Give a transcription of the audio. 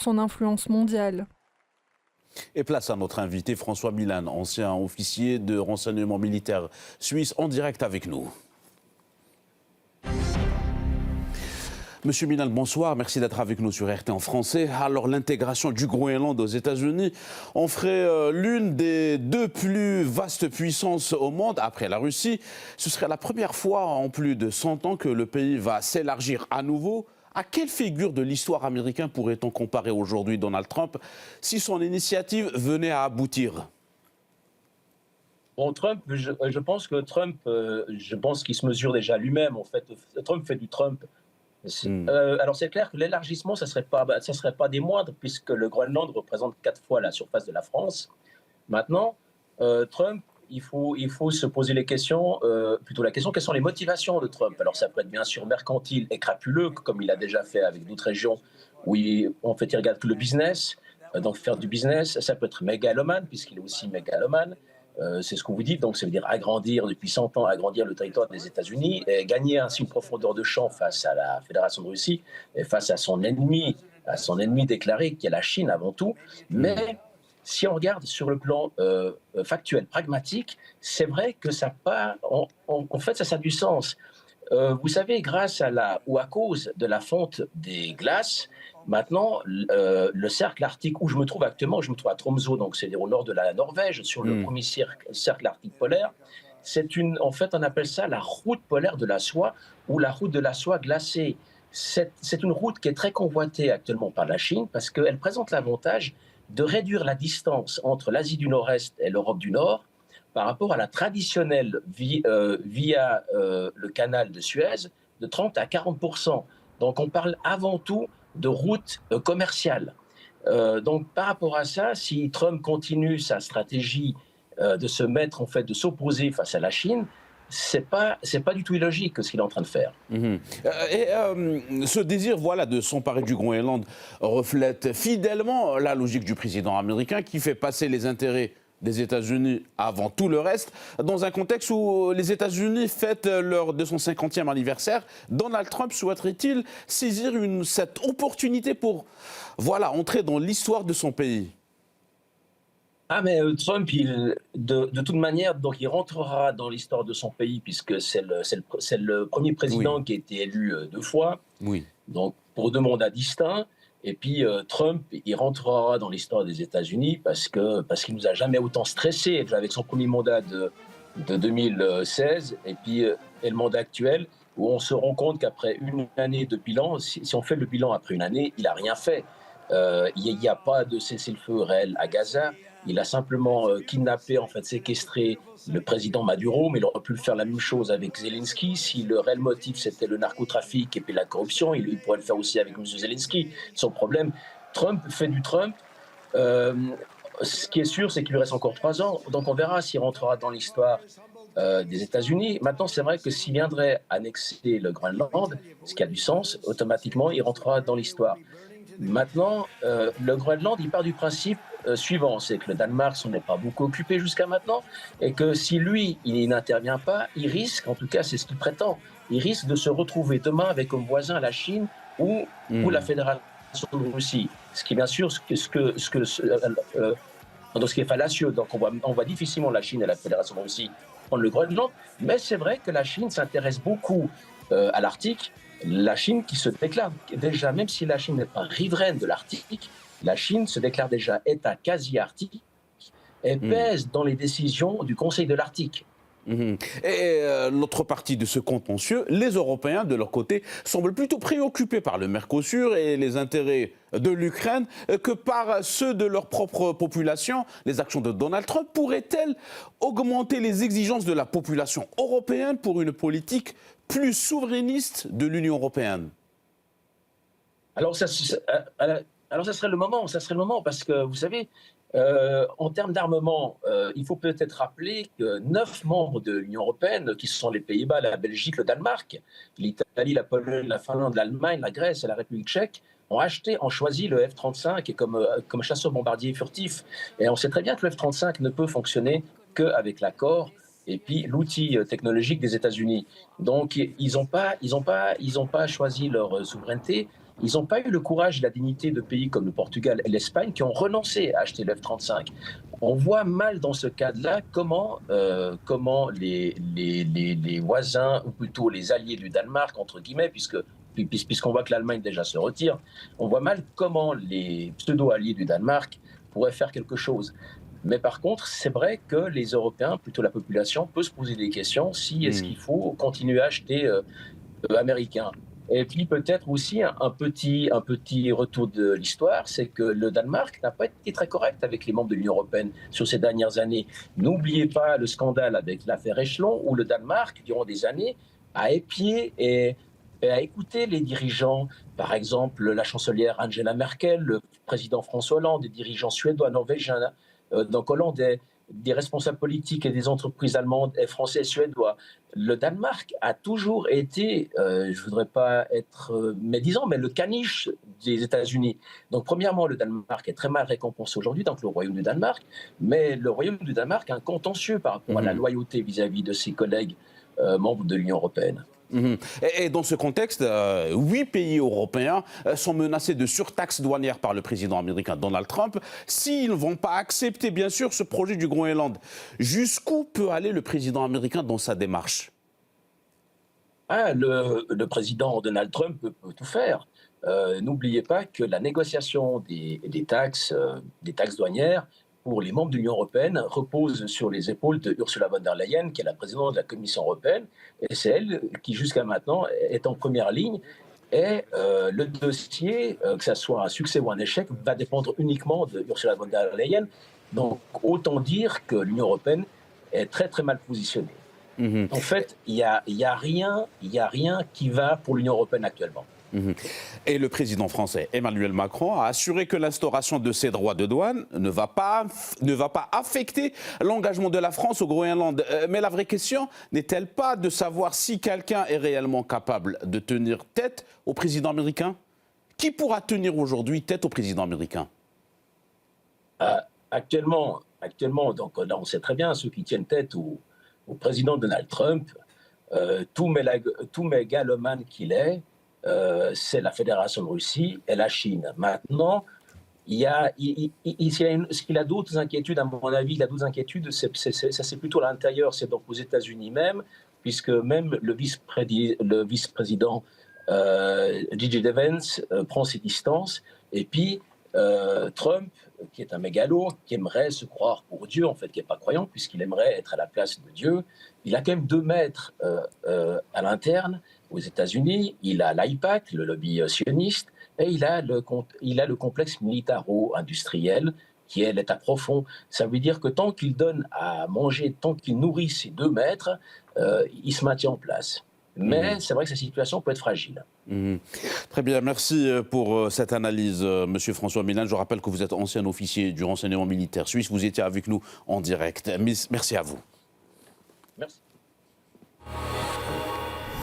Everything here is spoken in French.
son influence mondiale. Et place à notre invité François Milan, ancien officier de renseignement militaire suisse, en direct avec nous. Monsieur Milan, bonsoir. Merci d'être avec nous sur RT en français. Alors, l'intégration du Groenland aux États-Unis en ferait l'une des deux plus vastes puissances au monde, après la Russie. Ce serait la première fois en plus de 100 ans que le pays va s'élargir à nouveau. À quelle figure de l'histoire américaine pourrait-on comparer aujourd'hui Donald Trump si son initiative venait à aboutir? Bon, Trump, je pense que Trump, je pense qu'il se mesure déjà lui-même. En fait, Trump fait du Trump. Alors c'est clair que l'élargissement, ça serait pas des moindres, puisque le Groenland représente 4 fois la surface de la France. Maintenant, Trump, il faut se poser les questions, plutôt la question, quelles sont les motivations de Trump? Alors ça peut être bien sûr mercantile et crapuleux, comme il a déjà fait avec d'autres régions, où en fait il regarde que le business, donc faire du business. Ça peut être mégalomane, puisqu'il est aussi mégalomane. C'est ce que vous dites, donc ça veut dire agrandir depuis 100 ans, agrandir le territoire des États-Unis et gagner ainsi une profondeur de champ face à la Fédération de Russie et face à son ennemi déclaré qui est la Chine avant tout. Mais si on regarde sur le plan factuel, pragmatique, c'est vrai que ça part, en fait ça a du sens. Vous savez, grâce à cause de la fonte des glaces, maintenant, le cercle arctique où je me trouve actuellement, je me trouve à Tromsø, donc c'est au nord de la Norvège, sur le premier cercle arctique polaire. En fait, on appelle ça la route polaire de la soie ou la route de la soie glacée. C'est une route qui est très convoitée actuellement par la Chine parce qu'elle présente l'avantage de réduire la distance entre l'Asie du Nord-Est et l'Europe du Nord par rapport à la traditionnelle via le canal de Suez de 30 à 40%. Donc on parle avant tout de route commerciale. Donc par rapport à ça, si Trump continue sa stratégie de se mettre, en fait, de s'opposer face à la Chine, c'est pas du tout illogique ce qu'il est en train de faire. Ce désir, voilà, de s'emparer du Groenland reflète fidèlement la logique du président américain qui fait passer les intérêts des États-Unis avant tout le reste. Dans un contexte où les États-Unis fêtent leur 250e anniversaire, Donald Trump souhaiterait-il saisir cette opportunité pour, voilà, entrer dans l'histoire de son pays? Ah mais Trump, de toute manière, donc il rentrera dans l'histoire de son pays puisque c'est le premier président qui a été élu 2 fois, donc pour 2 mandats distincts. Et puis Trump, il rentrera dans l'histoire des États-Unis parce qu'il nous a jamais autant stressé, déjà avec son premier mandat de 2016 et puis et le mandat actuel, où on se rend compte qu'après une année de bilan, si on fait le bilan après une année, il n'a rien fait. Il n'y a pas de cessez-le-feu réel à Gaza. Il a simplement kidnappé, en fait, séquestré le président Maduro, mais il aurait pu faire la même chose avec Zelensky. Si le réel motif c'était le narcotrafic et puis la corruption, il pourrait le faire aussi avec M. Zelensky. Son problème, Trump fait du Trump. Ce qui est sûr, c'est qu'il lui reste encore 3 ans. Donc on verra s'il rentrera dans l'histoire des États-Unis. Maintenant, c'est vrai que s'il viendrait annexer le Groenland, ce qui a du sens, automatiquement, il rentrera dans l'histoire. Maintenant, le Groenland, il part du principe suivant, c'est que le Danemark s'en est pas beaucoup occupé jusqu'à maintenant, et que si lui, il n'intervient pas, il risque, en tout cas c'est ce qu'il prétend, il risque de se retrouver demain avec comme voisin la Chine ou la Fédération de Russie. Ce qui, bien sûr, ce qui est fallacieux. Donc on voit difficilement la Chine et la Fédération de Russie prendre le Groenland, mais c'est vrai que la Chine s'intéresse beaucoup à l'Arctique. La Chine qui se déclare déjà, même si la Chine n'est pas riveraine de l'Arctique, la Chine se déclare déjà État quasi-arctique et pèse dans les décisions du Conseil de l'Arctique. Et l'autre partie de ce contentieux, les Européens, de leur côté, semblent plutôt préoccupés par le Mercosur et les intérêts de l'Ukraine que par ceux de leur propre population. Les actions de Donald Trump pourraient-elles augmenter les exigences de la population européenne pour une politique plus souverainiste de l'Union européenne? Alors ça serait le moment, parce que vous savez, en termes d'armement, il faut peut-être rappeler que 9 membres de l'Union européenne, qui sont les Pays-Bas, la Belgique, le Danemark, l'Italie, la Pologne, la Finlande, l'Allemagne, la Grèce et la République tchèque, ont choisi le F-35 comme chasseur-bombardier furtif. Et on sait très bien que le F-35 ne peut fonctionner qu'avec l'accord et puis l'outil technologique des États-Unis. Donc ils n'ont pas choisi leur souveraineté Ils n'ont pas eu le courage et la dignité de pays comme le Portugal et l'Espagne qui ont renoncé à acheter l'F-35. On voit mal dans ce cadre-là comment les voisins, ou plutôt les alliés du Danemark, entre guillemets, puisqu'on voit que l'Allemagne déjà se retire, on voit mal comment les pseudo-alliés du Danemark pourraient faire quelque chose. Mais par contre, c'est vrai que les Européens, plutôt la population, peut se poser des questions si est-ce qu'il faut continuer à acheter américain. Et puis peut-être aussi un petit retour de l'histoire, c'est que le Danemark n'a pas été très correct avec les membres de l'Union européenne sur ces dernières années. N'oubliez pas le scandale avec l'affaire Échelon, où le Danemark, durant des années, a épié et a écouté les dirigeants, par exemple la chancelière Angela Merkel, le président François Hollande, des dirigeants suédois, norvégiens, donc hollandais, des responsables politiques et des entreprises allemandes et français et suédois. Le Danemark a toujours été, je ne voudrais pas être médisant, mais le caniche des États-Unis. Donc premièrement, le Danemark est très mal récompensé aujourd'hui, donc le Royaume du Danemark, mais le Royaume du Danemark a un contentieux par rapport à la loyauté vis-à-vis de ses collègues membres de l'Union européenne. Et dans ce contexte, 8 pays européens sont menacés de surtaxes douanières par le président américain Donald Trump s'ils ne vont pas accepter, bien sûr, ce projet du Groenland. Jusqu'où peut aller le président américain dans sa démarche ? Le président Donald Trump peut tout faire. N'oubliez pas que la négociation des taxes douanières pour les membres de l'Union européenne repose sur les épaules de Ursula von der Leyen, qui est la présidente de la Commission européenne, et c'est elle qui, jusqu'à maintenant, est en première ligne. Et le dossier, que ce soit un succès ou un échec, va dépendre uniquement de Ursula von der Leyen. Donc, autant dire que l'Union européenne est très, très mal positionnée. En fait, il y a rien qui va pour l'Union européenne actuellement. Et le président français Emmanuel Macron a assuré que l'instauration de ces droits de douane ne va pas affecter l'engagement de la France au Groenland. Mais la vraie question n'est-elle pas de savoir si quelqu'un est réellement capable de tenir tête au président américain ? Qui pourra tenir aujourd'hui tête au président américain ? Actuellement, donc là on sait très bien, ceux qui tiennent tête au président Donald Trump, tout mégalomane qu'il est, c'est la Fédération de Russie et la Chine. Maintenant, est-ce qu'il a d'autres inquiétudes? À mon avis, il a d'autres inquiétudes. Ça, c'est plutôt à l'intérieur, c'est donc aux États-Unis même, puisque même le vice-président J.D. Vance prend ses distances. Et puis, Trump, qui est un mégalo, qui aimerait se croire pour Dieu, en fait, qui n'est pas croyant, puisqu'il aimerait être à la place de Dieu, il a quand même 2 maîtres à l'interne. Aux États-Unis, il a l'AIPAC, le lobby sioniste, et il a le complexe militaro-industriel qui est l'État profond. Ça veut dire que tant qu'il donne à manger, tant qu'il nourrit ses 2 maîtres, il se maintient en place. Mais c'est vrai que sa situation peut être fragile. Très bien, merci pour cette analyse, Monsieur François Milin. Je rappelle que vous êtes ancien officier du renseignement militaire suisse. Vous étiez avec nous en direct. Merci à vous. Merci.